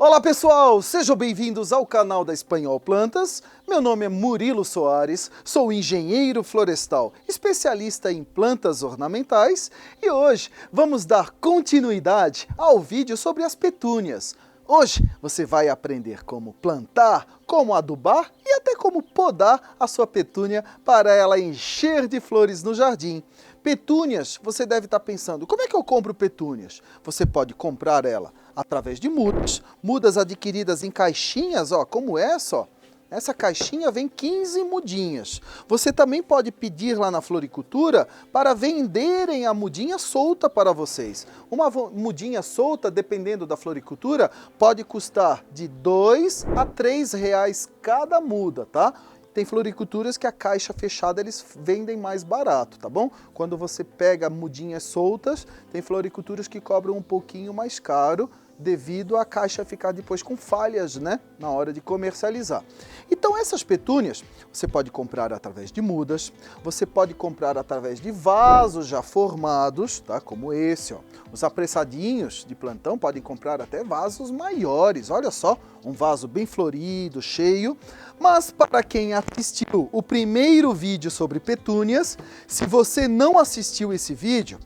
Olá pessoal, sejam bem-vindos ao canal da Espanhol Plantas. Meu nome é Murilo Soares, sou engenheiro florestal, especialista em plantas ornamentais e hoje vamos dar continuidade ao vídeo sobre as petúnias. Hoje você vai aprender como plantar, como adubar e até como podar a sua petúnia para ela encher de flores no jardim. Petúnias, você deve estar pensando, como é que eu compro petúnias? Você pode comprar ela através de mudas adquiridas em caixinhas, ó, como essa, ó. Essa caixinha vem 15 mudinhas. Você também pode pedir lá na floricultura para venderem a mudinha solta para vocês. Uma mudinha solta, dependendo da floricultura, pode custar de R$ 2 a R$ 3 cada muda, tá? Tem floriculturas que a caixa fechada eles vendem mais barato, tá bom? Quando você pega mudinhas soltas, tem floriculturas que cobram um pouquinho mais caro, devido à caixa ficar depois com falhas, né, na hora de comercializar. Então essas petúnias você pode comprar através de mudas, você pode comprar através de vasos já formados, tá, como esse, ó. Os apressadinhos de plantão podem comprar até vasos maiores, olha só, um vaso bem florido, cheio. Mas para quem assistiu o primeiro vídeo sobre petúnias, se você não assistiu esse vídeo,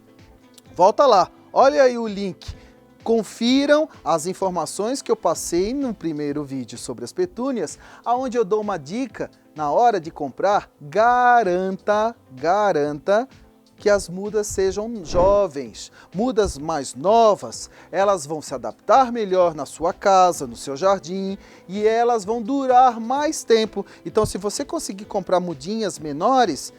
volta lá, olha aí o link. Confiram as informações que eu passei no primeiro vídeo sobre as petúnias, onde eu dou uma dica, na hora de comprar, garanta que as mudas sejam jovens. Mudas mais novas, elas vão se adaptar melhor na sua casa, no seu jardim, e elas vão durar mais tempo. Então, se você conseguir comprar mudinhas menores,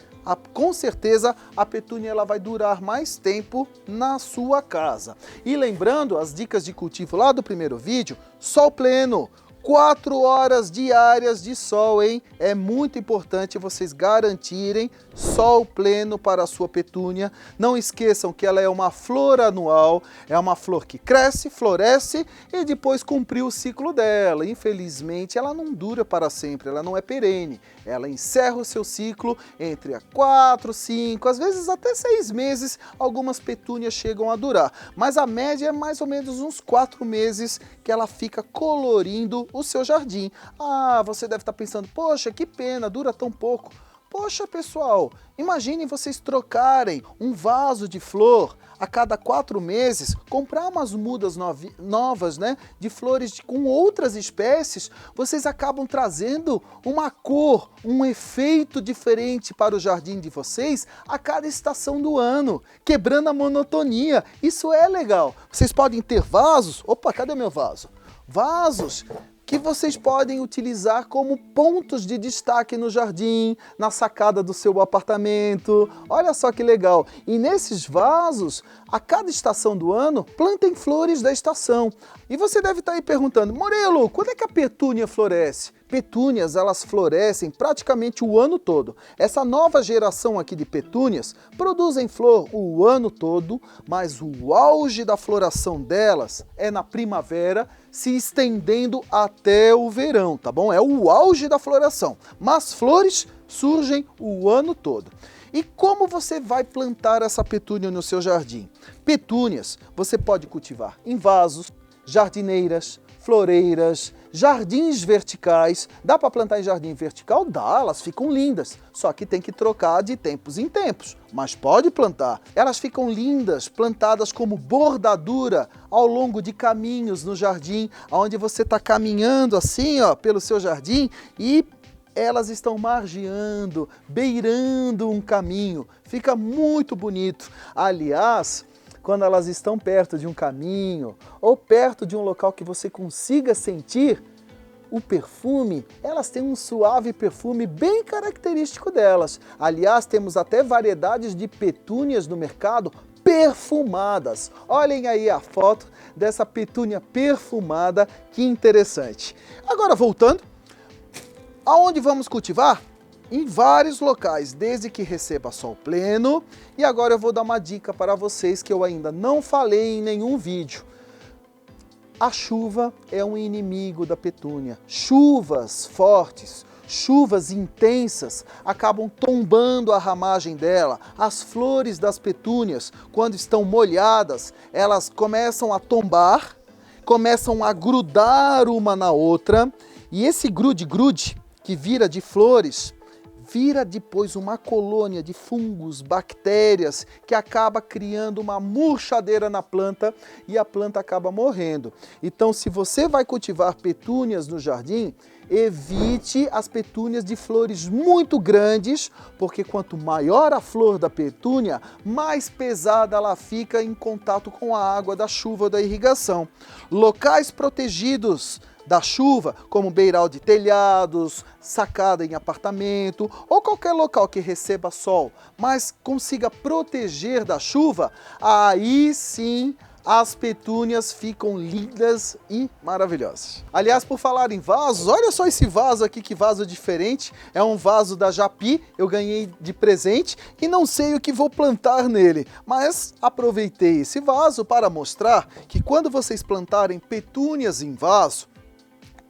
com certeza a petúnia ela vai durar mais tempo na sua casa. E lembrando as dicas de cultivo lá do primeiro vídeo, sol pleno, 4 horas diárias de sol, hein? É muito importante vocês garantirem sol pleno para a sua petúnia. Não esqueçam que ela é uma flor anual, é uma flor que cresce, floresce e depois cumpriu o ciclo dela. Infelizmente, ela não dura para sempre, ela não é perene. Ela encerra o seu ciclo entre 4, 5, às vezes até 6 meses, algumas petúnias chegam a durar. Mas a média é mais ou menos uns 4 meses que ela fica colorindo o seu jardim. Ah, você deve estar pensando, poxa, que pena, dura tão pouco. Poxa, pessoal, imaginem vocês trocarem um vaso de flor a cada 4 meses, comprar umas mudas novas, né, de flores com outras espécies, vocês acabam trazendo uma cor, um efeito diferente para o jardim de vocês a cada estação do ano, quebrando a monotonia. Isso é legal. Vocês podem ter vasos, opa, cadê meu vaso? Vasos que vocês podem utilizar como pontos de destaque no jardim, na sacada do seu apartamento. Olha só que legal! E nesses vasos, a cada estação do ano, plantem flores da estação. E você deve estar aí perguntando, Murilo, quando é que a petúnia floresce? Petúnias, elas florescem praticamente o ano todo. Essa nova geração aqui de petúnias produzem flor o ano todo, mas o auge da floração delas é na primavera, se estendendo até o verão, tá bom? É o auge da floração, mas flores surgem o ano todo. E como você vai plantar essa petúnia no seu jardim? Petúnias você pode cultivar em vasos, jardineiras, floreiras, jardins verticais. Dá para plantar em jardim vertical? Dá, elas ficam lindas. Só que tem que trocar de tempos em tempos. Mas pode plantar. Elas ficam lindas, plantadas como bordadura ao longo de caminhos no jardim, onde você está caminhando assim, ó, pelo seu jardim e elas estão margeando, beirando um caminho. Fica muito bonito. Aliás, quando elas estão perto de um caminho ou perto de um local que você consiga sentir o perfume, elas têm um suave perfume bem característico delas. Aliás, temos até variedades de petúnias no mercado perfumadas. Olhem aí a foto dessa petúnia perfumada, que interessante. Agora voltando, aonde vamos cultivar? Em vários locais, desde que receba sol pleno. E agora eu vou dar uma dica para vocês que eu ainda não falei em nenhum vídeo. A chuva é um inimigo da petúnia. Chuvas fortes, chuvas intensas acabam tombando a ramagem dela. As flores das petúnias, quando estão molhadas, elas começam a tombar começam a grudar uma na outra, e esse grude-grude, que vira de flores, vira depois uma colônia de fungos, bactérias, que acaba criando uma murchadeira na planta e a planta acaba morrendo. Então, se você vai cultivar petúnias no jardim, evite as petúnias de flores muito grandes, porque quanto maior a flor da petúnia, mais pesada ela fica em contato com a água da chuva ou da irrigação. Locais protegidos da chuva, como beiral de telhados, sacada em apartamento ou qualquer local que receba sol, mas consiga proteger da chuva, aí sim as petúnias ficam lindas e maravilhosas. Aliás, por falar em vasos, olha só esse vaso aqui, que vaso diferente. É um vaso da Japi, eu ganhei de presente e não sei o que vou plantar nele. Mas aproveitei esse vaso para mostrar que quando vocês plantarem petúnias em vaso,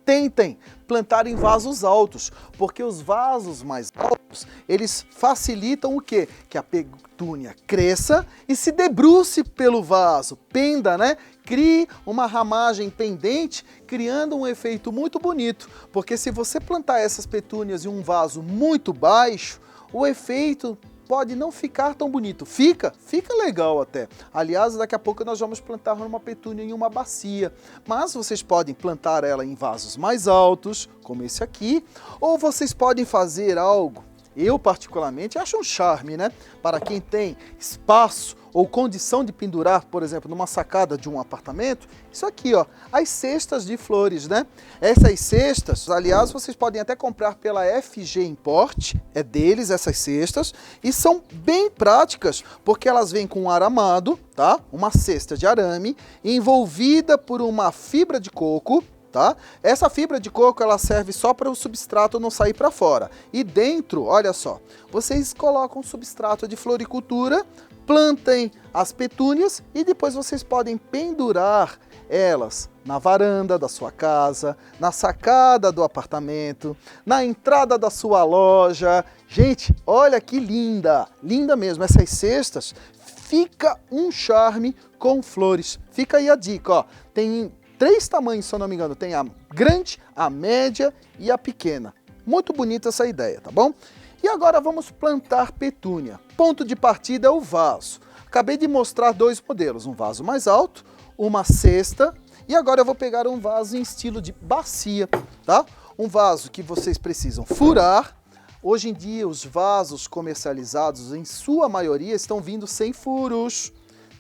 tentem plantar em vasos altos, porque os vasos mais altos, eles facilitam o quê? Que a petúnia cresça e se debruce pelo vaso, penda, né? Crie uma ramagem pendente, criando um efeito muito bonito, porque se você plantar essas petúnias em um vaso muito baixo, o efeito pode não ficar tão bonito. Fica legal até. Aliás, daqui a pouco nós vamos plantar uma petúnia em uma bacia. Mas vocês podem plantar ela em vasos mais altos, como esse aqui, ou vocês podem fazer algo, eu particularmente acho um charme, né? Para quem tem espaço ou condição de pendurar, por exemplo, numa sacada de um apartamento, isso aqui, ó, as cestas de flores, né? Essas cestas, aliás, vocês podem até comprar pela FG Import, é deles essas cestas, e são bem práticas, porque elas vêm com um aramado, tá? Uma cesta de arame, envolvida por uma fibra de coco, tá? Essa fibra de coco ela serve só para o substrato não sair para fora. E dentro, olha só, vocês colocam substrato de floricultura, plantem as petúnias e depois vocês podem pendurar elas na varanda da sua casa, na sacada do apartamento, na entrada da sua loja. Gente, olha que linda, linda mesmo. Essas cestas, fica um charme com flores. Fica aí a dica, ó. Tem 3 tamanhos, se eu não me engano. Tem a grande, a média e a pequena. Muito bonita essa ideia, tá bom? E agora vamos plantar petúnia. Ponto de partida é o vaso. Acabei de mostrar 2 modelos, um vaso mais alto, uma cesta, e agora eu vou pegar um vaso em estilo de bacia, tá? Um vaso que vocês precisam furar. Hoje em dia os vasos comercializados, em sua maioria, estão vindo sem furos.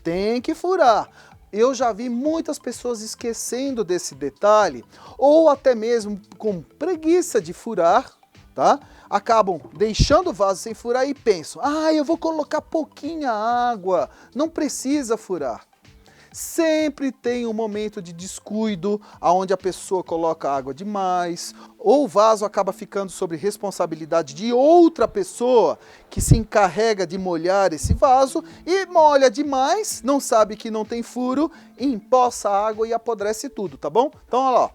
Tem que furar. Eu já vi muitas pessoas esquecendo desse detalhe, ou até mesmo com preguiça de furar, tá? Acabam deixando o vaso sem furar e pensam, eu vou colocar pouquinha água, não precisa furar. Sempre tem um momento de descuido, onde a pessoa coloca água demais, ou o vaso acaba ficando sob responsabilidade de outra pessoa que se encarrega de molhar esse vaso e molha demais, não sabe que não tem furo, empoça a água e apodrece tudo, tá bom? Então, olha lá.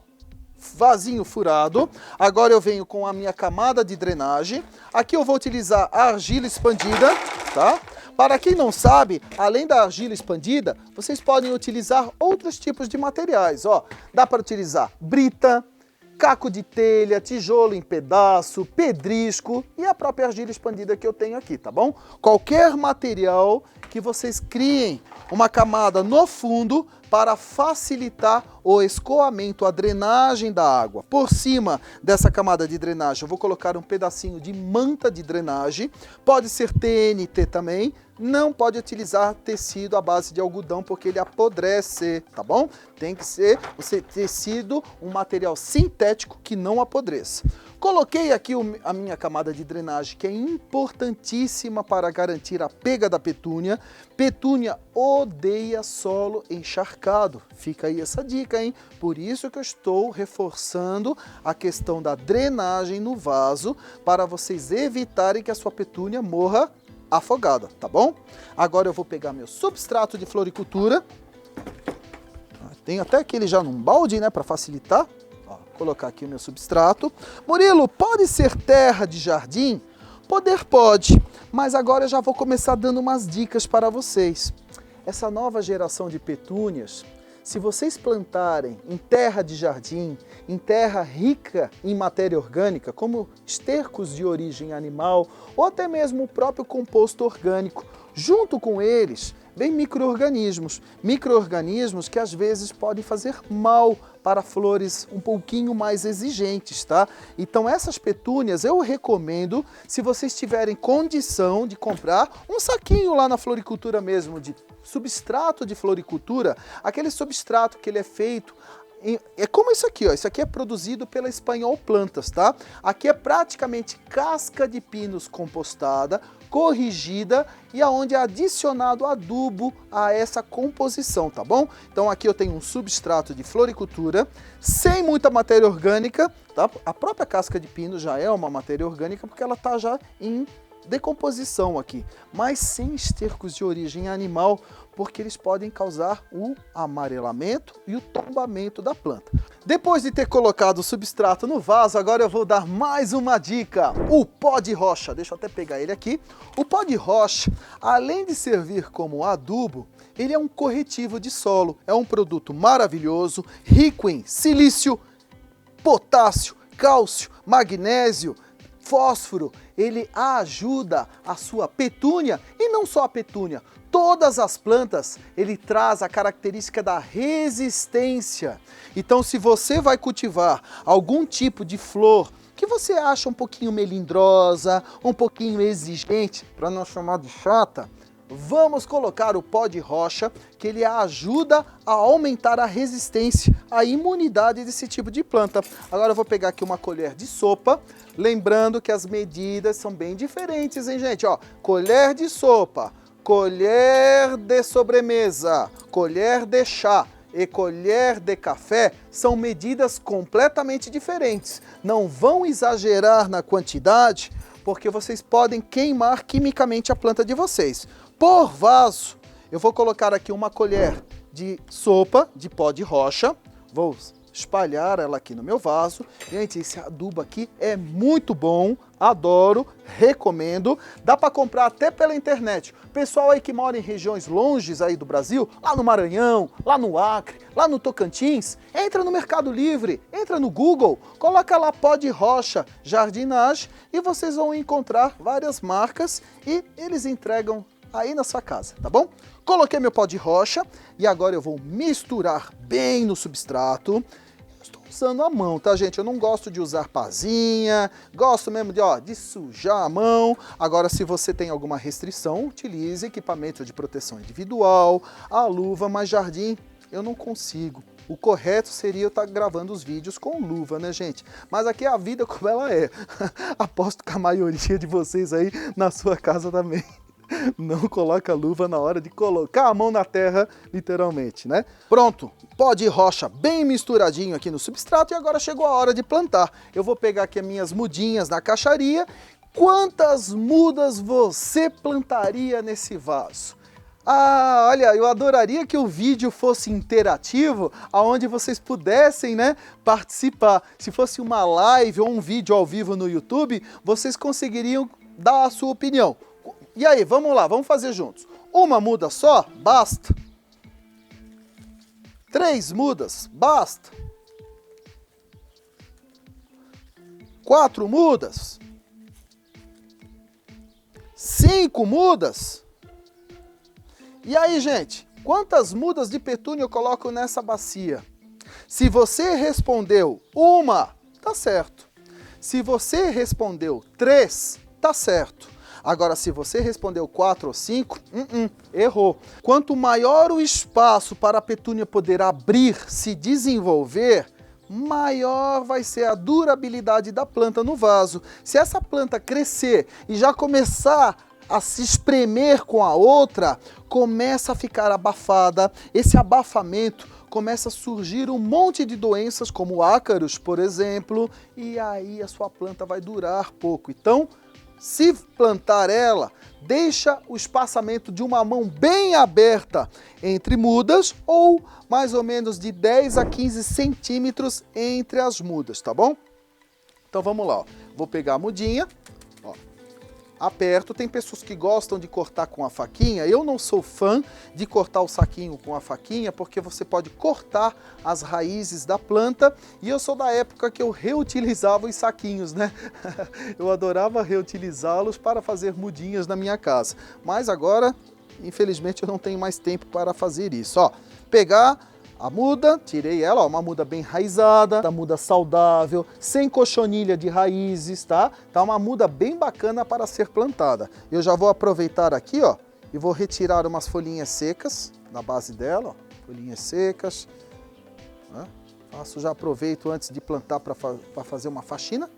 Vasinho furado. Agora eu venho com a minha camada de drenagem. Aqui eu vou utilizar a argila expandida, tá? Para quem não sabe, além da argila expandida, vocês podem utilizar outros tipos de materiais, ó. Dá para utilizar brita, caco de telha, tijolo em pedaço, pedrisco e a própria argila expandida que eu tenho aqui, tá bom? Qualquer material que vocês criem uma camada no fundo para facilitar o escoamento, a drenagem da água. Por cima dessa camada de drenagem eu vou colocar um pedacinho de manta de drenagem, pode ser TNT também, não pode utilizar tecido à base de algodão porque ele apodrece, tá bom? Tem que ser tecido, um material sintético que não apodreça. Coloquei aqui a minha camada de drenagem, que é importantíssima para garantir a pega da petúnia. Petúnia odeia solo encharcado. Fica aí essa dica, hein? Por isso que eu estou reforçando a questão da drenagem no vaso, para vocês evitarem que a sua petúnia morra afogada, tá bom? Agora eu vou pegar meu substrato de floricultura. Tenho até aquele já num balde, né, para facilitar. Colocar aqui o meu substrato. Murilo, pode ser terra de jardim? Pode, mas agora eu já vou começar dando umas dicas para vocês. Essa nova geração de petúnias Se vocês plantarem em terra de jardim, em terra rica em matéria orgânica, como estercos de origem animal ou até mesmo o próprio composto orgânico, junto com eles vem micro-organismos que às vezes podem fazer mal para flores um pouquinho mais exigentes, tá? Então essas petúnias eu recomendo, se vocês tiverem condição de comprar um saquinho lá na floricultura mesmo, de substrato de floricultura, aquele substrato que ele é feito, é como isso aqui, ó. Isso aqui é produzido pela Espanhol Plantas, tá? Aqui é praticamente casca de pinos compostada, corrigida e aonde é adicionado adubo a essa composição, tá bom? Então aqui eu tenho um substrato de floricultura, sem muita matéria orgânica, tá? A própria casca de pino já é uma matéria orgânica porque ela tá já em decomposição aqui, mas sem estercos de origem animal, porque eles podem causar o amarelamento e o tombamento da planta. Depois de ter colocado o substrato no vaso, agora eu vou dar mais uma dica, o pó de rocha. Deixa eu até pegar ele aqui. O pó de rocha, além de servir como adubo, ele é um corretivo de solo, é um produto maravilhoso, rico em silício, potássio, cálcio, magnésio, fósforo. Ele ajuda a sua petúnia, e não só a petúnia, todas as plantas, ele traz a característica da resistência. Então, se você vai cultivar algum tipo de flor que você acha um pouquinho melindrosa, um pouquinho exigente, para não chamar de chata, vamos colocar o pó de rocha, que ele ajuda a aumentar a resistência, a imunidade desse tipo de planta. Agora eu vou pegar aqui uma colher de sopa, lembrando que as medidas são bem diferentes, hein, gente? Ó, colher de sopa, colher de sobremesa, colher de chá e colher de café são medidas completamente diferentes. Não vão exagerar na quantidade, porque vocês podem queimar quimicamente a planta de vocês. Por vaso, eu vou colocar aqui uma colher de sopa de pó de rocha, vou espalhar ela aqui no meu vaso. Gente, esse adubo aqui é muito bom, adoro, recomendo. Dá para comprar até pela internet. Pessoal aí que mora em regiões longes aí do Brasil, lá no Maranhão, lá no Acre, lá no Tocantins, entra no Mercado Livre, entra no Google, coloca lá pó de rocha, jardinagem, e vocês vão encontrar várias marcas e eles entregam aí na sua casa, tá bom? Coloquei meu pó de rocha e agora eu vou misturar bem no substrato. Estou usando a mão, tá, gente? Eu não gosto de usar pazinha, gosto mesmo de sujar a mão. Agora, se você tem alguma restrição, utilize equipamento de proteção individual, a luva, mas jardim eu não consigo. O correto seria eu estar gravando os vídeos com luva, né, gente? Mas aqui é a vida como ela é. Aposto que a maioria de vocês aí na sua casa também não coloca luva na hora de colocar a mão na terra, literalmente, né? Pronto, pó de rocha bem misturadinho aqui no substrato e agora chegou a hora de plantar. Eu vou pegar aqui as minhas mudinhas na caixaria. Quantas mudas você plantaria nesse vaso? Ah, olha, eu adoraria que o vídeo fosse interativo, aonde vocês pudessem, né, participar. Se fosse uma live ou um vídeo ao vivo no YouTube, vocês conseguiriam dar a sua opinião. E aí, vamos lá, vamos fazer juntos. Uma muda só? Basta. 3 mudas? Basta. 4 mudas? 5 mudas? E aí, gente, quantas mudas de petúnia eu coloco nessa bacia? Se você respondeu 1, tá certo. Se você respondeu 3, tá certo. Agora, se você respondeu 4 ou 5, errou. Quanto maior o espaço para a petúnia poder abrir, se desenvolver, maior vai ser a durabilidade da planta no vaso. Se essa planta crescer e já começar a se espremer com a outra, começa a ficar abafada. Esse abafamento começa a surgir um monte de doenças, como ácaros, por exemplo, e aí a sua planta vai durar pouco. Então, se plantar ela, deixa o espaçamento de uma mão bem aberta entre mudas ou mais ou menos de 10 a 15 centímetros entre as mudas, tá bom? Então vamos lá, ó. Vou pegar a mudinha, ó. aperto. Tem pessoas que gostam de cortar com a faquinha. Eu não sou fã de cortar o saquinho com a faquinha, porque você pode cortar as raízes da planta. E eu sou da época que eu reutilizava os saquinhos, né? Eu adorava reutilizá-los para fazer mudinhas na minha casa. Mas agora, infelizmente, eu não tenho mais tempo para fazer isso. Ó, pegar a muda, tirei ela, ó, uma muda bem raizada, uma muda saudável, sem cochonilha de raízes, tá? Tá uma muda bem bacana para ser plantada. Eu já vou aproveitar aqui, ó, e vou retirar umas folhinhas secas na base dela, ó, folhinhas secas. Né? Já aproveito antes de plantar para fazer uma faxina.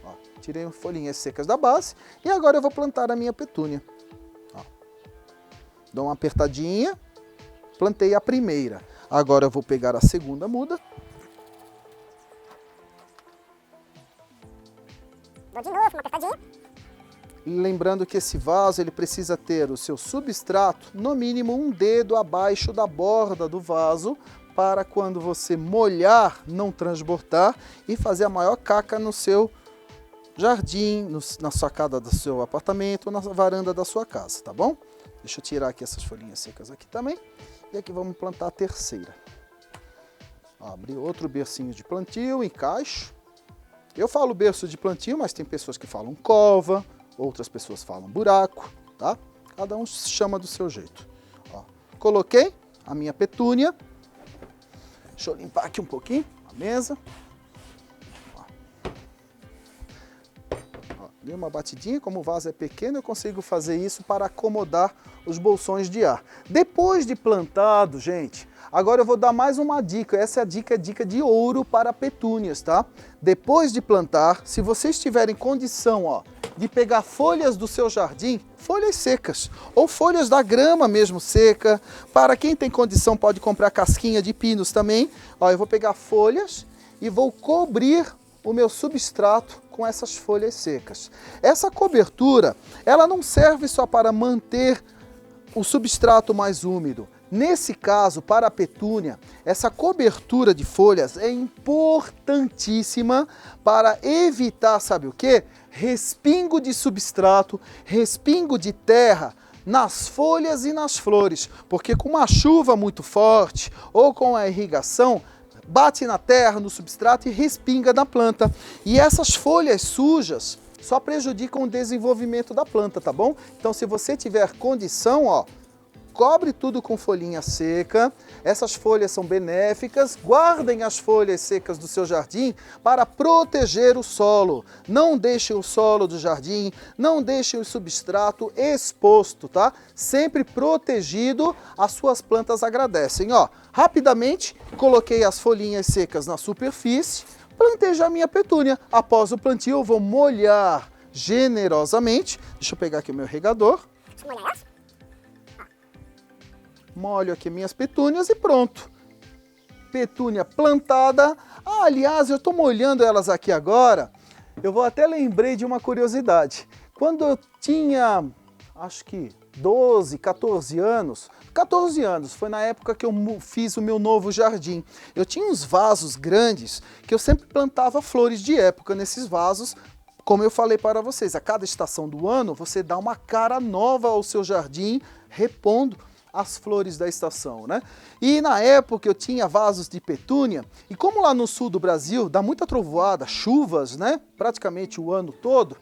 Ó, tirei folhinhas secas da base e agora eu vou plantar a minha petúnia. Ó. Dou uma apertadinha, plantei a primeira. Agora eu vou pegar a segunda muda. Vou de novo, uma apertadinha. Lembrando que esse vaso ele precisa ter o seu substrato no mínimo um dedo abaixo da borda do vaso, para quando você molhar não transbordar e fazer a maior caca no seu jardim, na sacada do seu apartamento ou na varanda da sua casa, tá bom? Deixa eu tirar aqui essas folhinhas secas aqui também. E aqui vamos plantar a terceira. Abri outro bercinho de plantio, encaixo. Eu falo berço de plantio, mas tem pessoas que falam cova, outras pessoas falam buraco, tá? Cada um chama do seu jeito. Ó, coloquei a minha petúnia. Deixa eu limpar aqui um pouquinho a mesa. Dei uma batidinha, como o vaso é pequeno, eu consigo fazer isso para acomodar os bolsões de ar. Depois de plantado, gente, agora eu vou dar mais uma dica. Essa é a dica de ouro para petúnias, tá? Depois de plantar, se vocês tiverem condição, ó, de pegar folhas do seu jardim, folhas secas, ou folhas da grama mesmo seca. Para quem tem condição pode comprar casquinha de pinos também. Ó, eu vou pegar folhas e vou cobrir o meu substrato com essas folhas secas. Essa cobertura, ela não serve só para manter o substrato mais úmido. Nesse caso, para a petúnia, essa cobertura de folhas é importantíssima para evitar, sabe o quê? Respingo de substrato, respingo de terra nas folhas e nas flores, porque com uma chuva muito forte ou com a irrigação, bate na terra, no substrato e respinga na planta. E essas folhas sujas só prejudicam o desenvolvimento da planta, tá bom? Então, se você tiver condição, ó, cobre tudo com folhinha seca. Essas folhas são benéficas. Guardem as folhas secas do seu jardim para proteger o solo. Não deixe o solo do jardim, não deixe o substrato exposto, tá? Sempre protegido, as suas plantas agradecem. Ó, rapidamente coloquei as folhinhas secas na superfície, plantei já a minha petúnia. Após o plantio eu vou molhar generosamente. Deixa eu pegar aqui o meu regador. Deixa eu molhar essa. Molho aqui minhas petúnias e pronto. Petúnia plantada. Ah, aliás, eu estou molhando elas aqui agora. Eu vou até lembrei de uma curiosidade. Quando eu tinha, acho que 12, 14 anos, 14 anos, foi na época que eu fiz o meu novo jardim. Eu tinha uns vasos grandes que eu sempre plantava flores de época nesses vasos. Como eu falei para vocês, a cada estação do ano você dá uma cara nova ao seu jardim, repondo as flores da estação, né? E na época eu tinha vasos de petúnia, e como lá no sul do Brasil dá muita trovoada, chuvas, né? Praticamente o ano todo,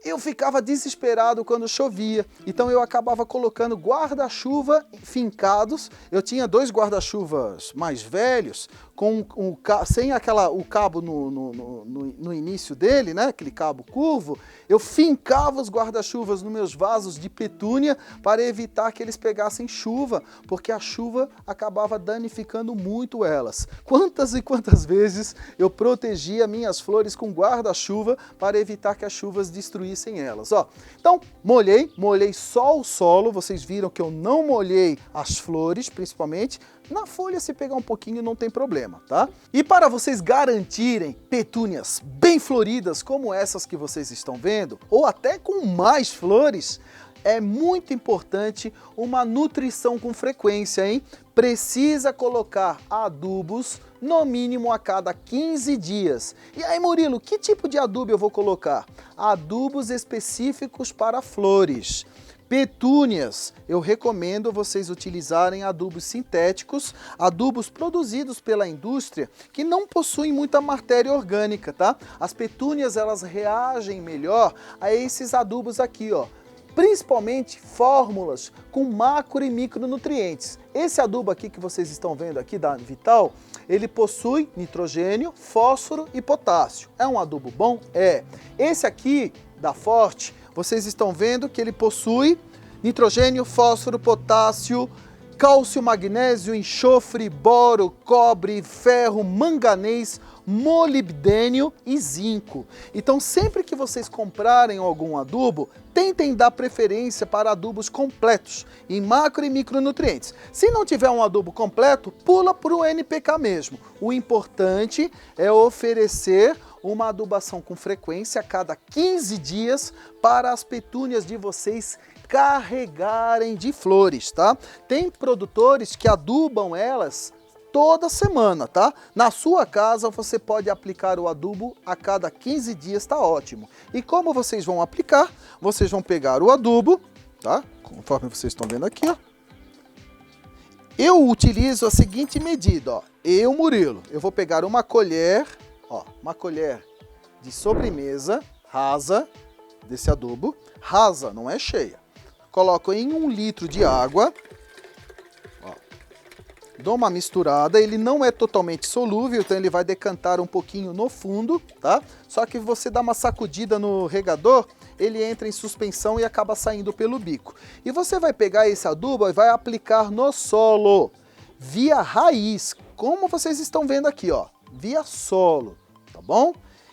eu ficava desesperado quando chovia, então eu acabava colocando guarda-chuva fincados. Eu tinha 2 guarda-chuvas mais velhos, sem o cabo no início dele, né? Aquele cabo curvo. Eu fincava os guarda-chuvas nos meus vasos de petúnia para evitar que eles pegassem chuva, porque a chuva acabava danificando muito elas. Quantas e quantas vezes eu protegia minhas flores com guarda-chuva para evitar que as chuvas destruíssem elas. Ó, então, molhei só o solo. Vocês viram que eu não molhei as flores, principalmente. Na folha, se pegar um pouquinho, não tem problema, tá? E para vocês garantirem petúnias bem floridas, como essas que vocês estão vendo, ou até com mais flores, é muito importante uma nutrição com frequência, hein? Precisa colocar adubos no mínimo a cada 15 dias. E aí, Murilo, que tipo de adubo eu vou colocar? Adubos específicos para flores. Petúnias, eu recomendo vocês utilizarem adubos sintéticos, adubos produzidos pela indústria que não possuem muita matéria orgânica, tá? As petúnias, elas reagem melhor a esses adubos aqui, ó. Principalmente fórmulas com macro e micronutrientes. Esse adubo aqui que vocês estão vendo aqui da Vital, ele possui nitrogênio, fósforo e potássio. É um adubo bom? É. Esse aqui da Forte, vocês estão vendo que ele possui nitrogênio, fósforo, potássio, cálcio, magnésio, enxofre, boro, cobre, ferro, manganês, molibdênio e zinco. Então, sempre que vocês comprarem algum adubo, tentem dar preferência para adubos completos, em macro e micronutrientes. Se não tiver um adubo completo, pula para o NPK mesmo. O importante é oferecer uma adubação com frequência a cada 15 dias para as petúnias de vocês carregarem de flores, tá? Tem produtores que adubam elas toda semana, tá? Na sua casa você pode aplicar o adubo a cada 15 dias, tá ótimo. E como vocês vão aplicar? Vocês vão pegar o adubo, tá? Conforme vocês estão vendo aqui, ó. Eu utilizo a seguinte medida, ó. Eu, Murilo, eu vou pegar uma colher, ó, uma colher de sobremesa rasa desse adubo, rasa, não é cheia. Coloco em 1 litro de água, ó, dou uma misturada, ele não é totalmente solúvel, então ele vai decantar um pouquinho no fundo, tá? Só que você dá uma sacudida no regador, ele entra em suspensão e acaba saindo pelo bico. E você vai pegar esse adubo e vai aplicar no solo, via raiz, como vocês estão vendo aqui, ó, via solo, tá bom?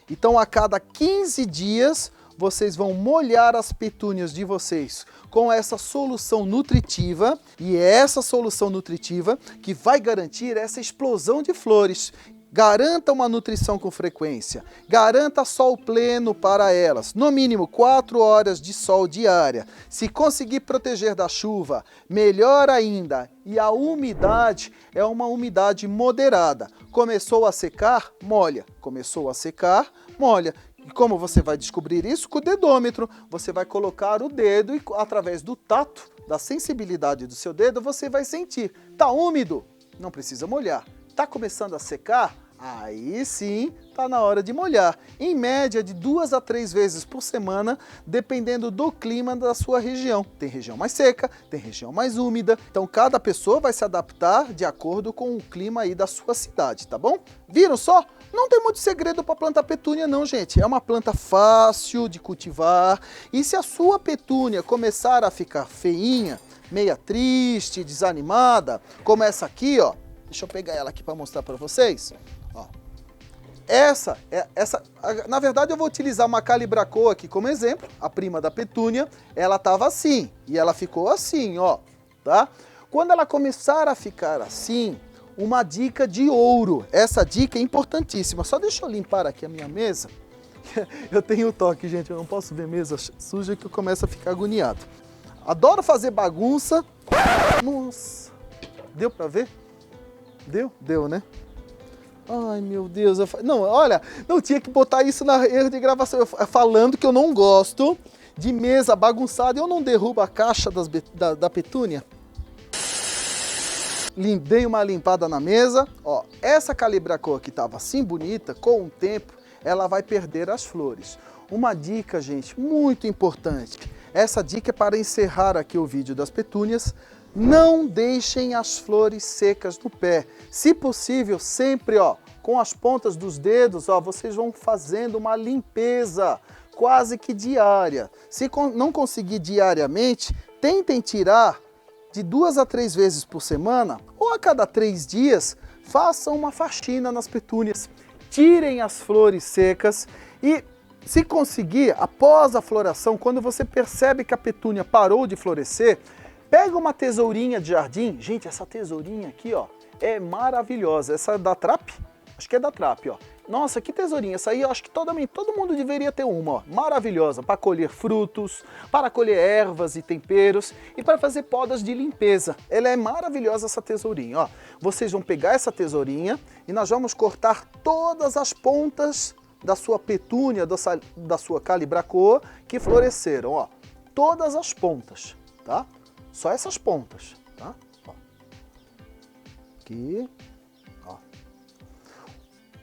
Então a cada 15 dias vocês vão molhar as petúnias de vocês com essa solução nutritiva, e é essa solução nutritiva que vai garantir essa explosão de flores. Garanta uma nutrição com frequência, garanta sol pleno para elas, no mínimo 4 horas de sol diária. Se conseguir proteger da chuva, melhor ainda. E a umidade é uma umidade moderada. Começou a secar, molha. Começou a secar, molha. E como você vai descobrir isso? Com o dedômetro. Você vai colocar o dedo e através do tato, da sensibilidade do seu dedo, você vai sentir. Tá úmido? Não precisa molhar. Tá começando a secar? Aí sim, tá na hora de molhar. Em média de 2 a 3 vezes por semana, dependendo do clima da sua região. Tem região mais seca, tem região mais úmida. Então cada pessoa vai se adaptar de acordo com o clima aí da sua cidade, tá bom? Viram só? Não tem muito segredo para plantar petúnia não, gente. É uma planta fácil de cultivar. E se a sua petúnia começar a ficar feinha, meia triste, desanimada, como essa aqui, ó. Deixa eu pegar ela aqui para mostrar para vocês. Ó. Na verdade eu vou utilizar uma calibrachoa aqui como exemplo, a prima da petúnia. Ela estava assim e ela ficou assim, ó, tá? Quando ela começar a ficar assim, uma dica de ouro. Essa dica é importantíssima. Só deixa eu limpar aqui a minha mesa. Eu tenho toque, gente, eu não posso ver mesa suja que eu começo a ficar agoniado. Adoro fazer bagunça. Nossa, deu para ver? Deu? Deu, né? Ai, meu Deus. Não, olha, não tinha que botar isso na erro de gravação. Falando que eu não gosto de mesa bagunçada. Eu não derrubo a caixa da petúnia. Dei uma limpada na mesa. Ó, essa calibrachoa que estava assim bonita, com o tempo, ela vai perder as flores. Uma dica, gente, muito importante. Essa dica é para encerrar aqui o vídeo das petúnias. Não deixem as flores secas no pé. Se possível, sempre, ó, com as pontas dos dedos, ó, vocês vão fazendo uma limpeza quase que diária. Se não conseguir diariamente, tentem tirar de 2 a 3 vezes por semana, ou a cada 3 dias, façam uma faxina nas petúnias. Tirem as flores secas e, se conseguir, após a floração, quando você percebe que a petúnia parou de florescer, pega uma tesourinha de jardim. Gente, essa tesourinha aqui, ó, é maravilhosa. Essa é da Trap? Acho que é da Trap, ó. Nossa, que tesourinha, essa aí eu acho que todo mundo deveria ter uma, ó. Maravilhosa, para colher frutos, para colher ervas e temperos e para fazer podas de limpeza. Ela é maravilhosa essa tesourinha, ó. Vocês vão pegar essa tesourinha e nós vamos cortar todas as pontas da sua petúnia, da sua calibrachoa que floresceram, ó. Todas as pontas, tá? Só essas pontas, tá? Ó. Aqui, ó.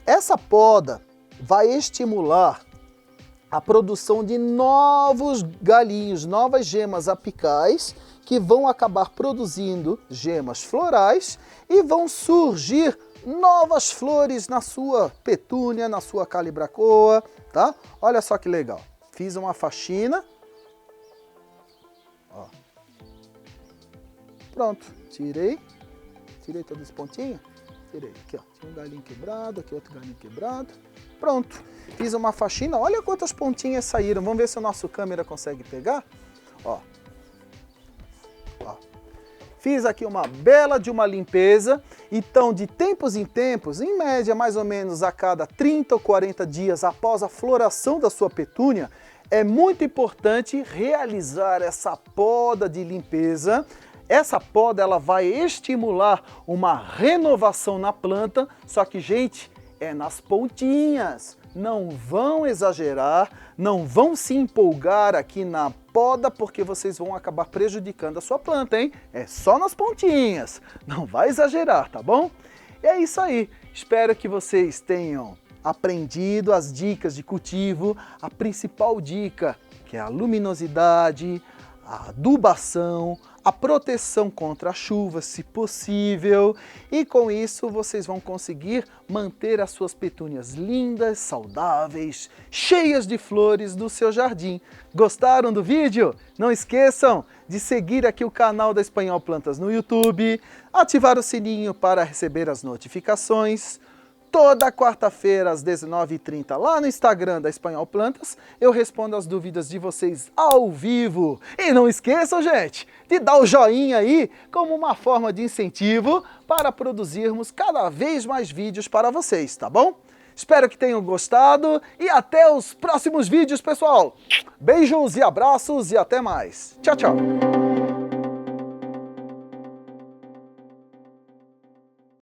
Essa poda vai estimular a produção de novos galinhos, novas gemas apicais, que vão acabar produzindo gemas florais e vão surgir novas flores na sua petúnia, na sua calibrachoa, tá? Olha só que legal. Fiz uma faxina. Ó. Pronto, tirei todos os pontinhos. Tirei aqui, ó, tinha um galinho quebrado, aqui outro galinho quebrado. Pronto, fiz uma faxina, olha quantas pontinhas saíram. Vamos ver se o nosso câmera consegue pegar. Ó. Ó. Fiz aqui uma bela de uma limpeza. Então, de tempos em tempos, em média mais ou menos a cada 30 ou 40 dias após a floração da sua petúnia, é muito importante realizar essa poda de limpeza. Essa poda ela vai estimular uma renovação na planta, só que, gente, é nas pontinhas. Não vão exagerar, não vão se empolgar aqui na poda, porque vocês vão acabar prejudicando a sua planta, hein? É só nas pontinhas, não vai exagerar, tá bom? E é isso aí, espero que vocês tenham aprendido as dicas de cultivo, a principal dica, que é a luminosidade, a adubação, a proteção contra a chuva, se possível, e com isso vocês vão conseguir manter as suas petúnias lindas, saudáveis, cheias de flores do seu jardim. Gostaram do vídeo? Não esqueçam de seguir aqui o canal da Espanhol Plantas no YouTube, ativar o sininho para receber as notificações. Toda quarta-feira, às 19h30, lá no Instagram da Espanhol Plantas, eu respondo as dúvidas de vocês ao vivo. E não esqueçam, gente, de dar o joinha aí como uma forma de incentivo para produzirmos cada vez mais vídeos para vocês, tá bom? Espero que tenham gostado e até os próximos vídeos, pessoal. Beijos e abraços e até mais. Tchau, tchau.